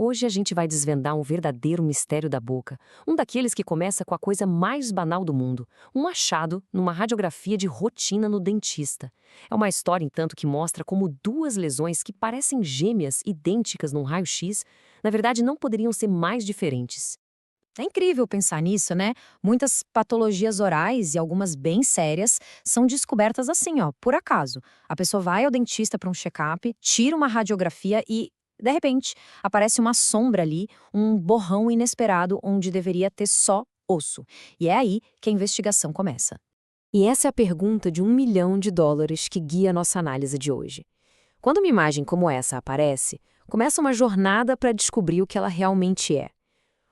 Hoje a gente vai desvendar um verdadeiro mistério da boca, um daqueles que começa com a coisa mais banal do mundo, um achado numa radiografia de rotina no dentista. É uma história, entanto, que mostra como duas lesões que parecem gêmeas, idênticas num raio-x, na verdade não poderiam ser mais diferentes. É incrível pensar nisso, né? Muitas patologias orais e algumas bem sérias são descobertas assim, ó, por acaso. A pessoa vai ao dentista para um check-up, tira uma radiografia e, de repente, aparece uma sombra ali, um borrão inesperado onde deveria ter só osso. E é aí que a investigação começa. E essa é a pergunta de US$ 1 milhão que guia a nossa análise de hoje. Quando uma imagem como essa aparece, começa uma jornada para descobrir o que ela realmente é.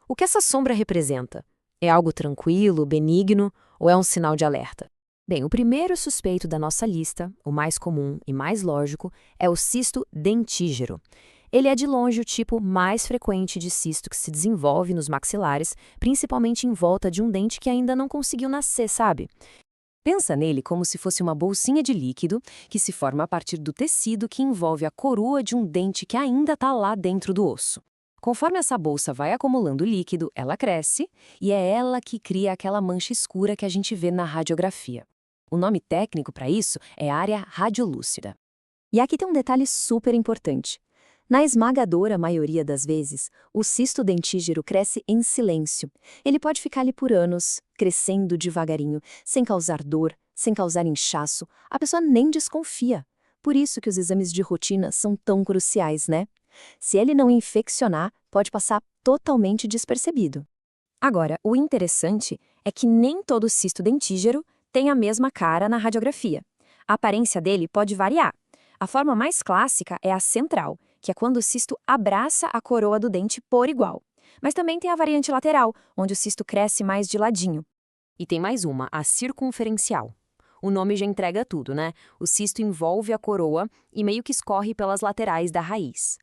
O que essa sombra representa? É algo tranquilo, benigno ou é um sinal de alerta? Bem, o primeiro suspeito da nossa lista, o mais comum e mais lógico, é o cisto dentígero. Ele é de longe o tipo mais frequente de cisto que se desenvolve nos maxilares, principalmente em volta de um dente que ainda não conseguiu nascer, sabe? Pensa nele como se fosse uma bolsinha de líquido que se forma a partir do tecido que envolve a coroa de um dente que ainda está lá dentro do osso. Conforme essa bolsa vai acumulando líquido, ela cresce e é ela que cria aquela mancha escura que a gente vê na radiografia. O nome técnico para isso é área radiolúcida. E aqui tem um detalhe super importante. Na esmagadora maioria das vezes, o cisto dentígero cresce em silêncio. Ele pode ficar ali por anos, crescendo devagarinho, sem causar dor, sem causar inchaço. A pessoa nem desconfia. Por isso que os exames de rotina são tão cruciais, né? Se ele não infeccionar, pode passar totalmente despercebido. Agora, o interessante é que nem todo cisto dentígero tem a mesma cara na radiografia. A aparência dele pode variar. A forma mais clássica é a central, que é quando o cisto abraça a coroa do dente por igual. Mas também tem a variante lateral, onde o cisto cresce mais de ladinho. E tem mais uma, a circunferencial. O nome já entrega tudo, né? O cisto envolve a coroa e meio que escorre pelas laterais da raiz.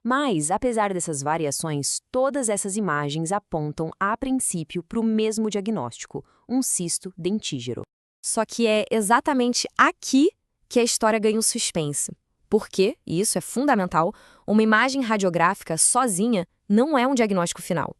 Mas, apesar dessas variações, todas essas imagens apontam, a princípio, para o mesmo diagnóstico, um cisto dentígero. Só que é exatamente aqui que a história ganha um suspense. Porque, e isso é fundamental, uma imagem radiográfica sozinha não é um diagnóstico final.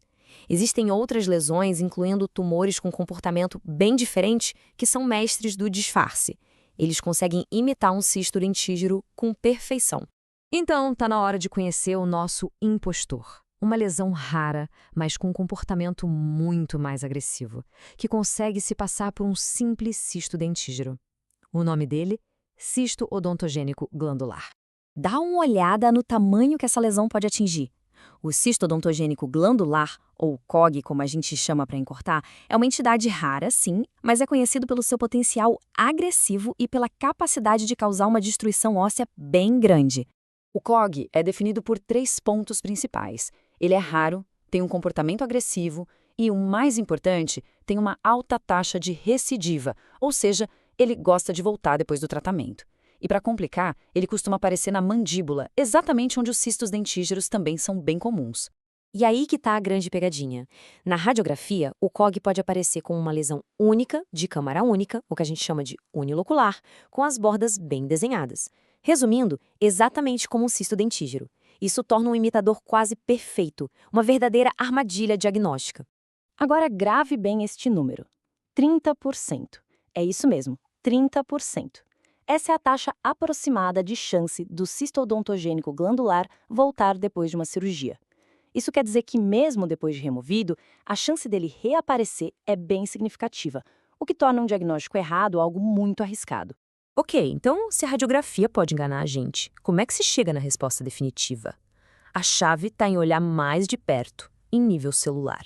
Existem outras lesões, incluindo tumores com comportamento bem diferente, que são mestres do disfarce. Eles conseguem imitar um cisto dentígero com perfeição. Então, está na hora de conhecer o nosso impostor. Uma lesão rara, mas com um comportamento muito mais agressivo, que consegue se passar por um simples cisto dentígero. O nome dele? Cisto odontogênico glandular. Dá uma olhada no tamanho que essa lesão pode atingir. O cisto odontogênico glandular, ou COG, como a gente chama para encurtar, é uma entidade rara, sim, mas é conhecido pelo seu potencial agressivo e pela capacidade de causar uma destruição óssea bem grande. O COG é definido por 3 pontos principais. Ele é raro, tem um comportamento agressivo e, o mais importante, tem uma alta taxa de recidiva, ou seja, ele gosta de voltar depois do tratamento. E para complicar, ele costuma aparecer na mandíbula, exatamente onde os cistos dentígeros também são bem comuns. E aí que está a grande pegadinha. Na radiografia, o COG pode aparecer com uma lesão única, de câmara única, o que a gente chama de unilocular, com as bordas bem desenhadas. Resumindo, exatamente como um cisto dentígero. Isso torna um imitador quase perfeito, uma verdadeira armadilha diagnóstica. Agora grave bem este número. 30%. É isso mesmo, 30%. Essa é a taxa aproximada de chance do cisto odontogênico glandular voltar depois de uma cirurgia. Isso quer dizer que, mesmo depois de removido, a chance dele reaparecer é bem significativa, o que torna um diagnóstico errado algo muito arriscado. Ok, então se a radiografia pode enganar a gente, como é que se chega na resposta definitiva? A chave está em olhar mais de perto, em nível celular.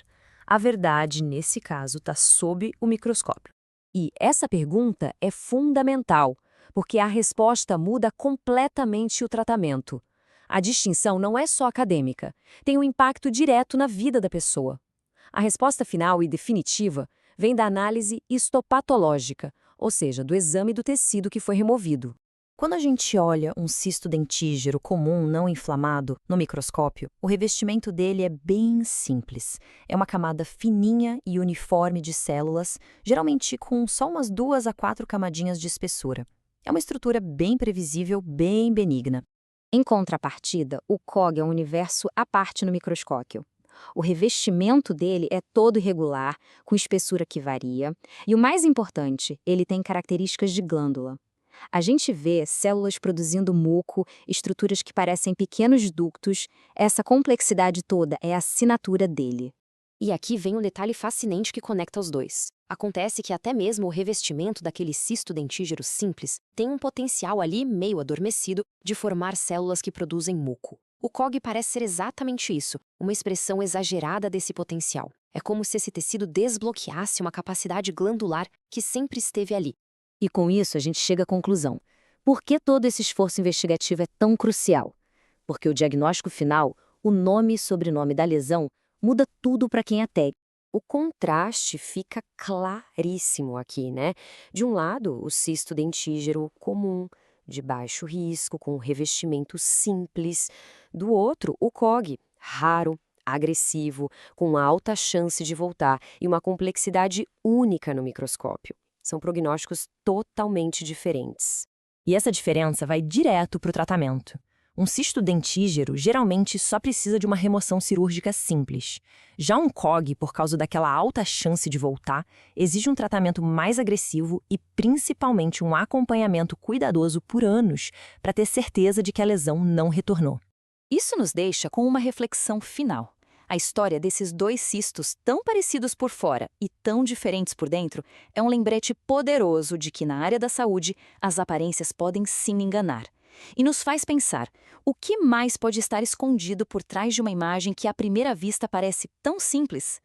A verdade, nesse caso, está sob o microscópio. E essa pergunta é fundamental, porque a resposta muda completamente o tratamento. A distinção não é só acadêmica, tem um impacto direto na vida da pessoa. A resposta final e definitiva vem da análise histopatológica, ou seja, do exame do tecido que foi removido. Quando a gente olha um cisto dentígero comum não inflamado no microscópio, o revestimento dele é bem simples. É uma camada fininha e uniforme de células, geralmente com só umas 2 a 4 camadinhas de espessura. É uma estrutura bem previsível, bem benigna. Em contrapartida, o COG é um universo à parte no microscópio. O revestimento dele é todo irregular, com espessura que varia, e o mais importante, ele tem características de glândula. A gente vê células produzindo muco, estruturas que parecem pequenos ductos, essa complexidade toda é a assinatura dele. E aqui vem um detalhe fascinante que conecta os dois. Acontece que até mesmo o revestimento daquele cisto dentígero simples tem um potencial ali meio adormecido de formar células que produzem muco. O COG parece ser exatamente isso, uma expressão exagerada desse potencial. É como se esse tecido desbloqueasse uma capacidade glandular que sempre esteve ali. E com isso a gente chega à conclusão. Por que todo esse esforço investigativo é tão crucial? Porque o diagnóstico final, o nome e sobrenome da lesão, muda tudo para quem atende. O contraste fica claríssimo aqui, né? De um lado, o cisto dentígero comum, de baixo risco, com revestimento simples. Do outro, o COG, raro, agressivo, com alta chance de voltar e uma complexidade única no microscópio. São prognósticos totalmente diferentes. E essa diferença vai direto para o tratamento. Um cisto dentígero geralmente só precisa de uma remoção cirúrgica simples. Já um COG, por causa daquela alta chance de voltar, exige um tratamento mais agressivo e principalmente um acompanhamento cuidadoso por anos para ter certeza de que a lesão não retornou. Isso nos deixa com uma reflexão final. A história desses dois cistos, tão parecidos por fora e tão diferentes por dentro, é um lembrete poderoso de que na área da saúde as aparências podem sim enganar. E nos faz pensar, o que mais pode estar escondido por trás de uma imagem que à primeira vista parece tão simples?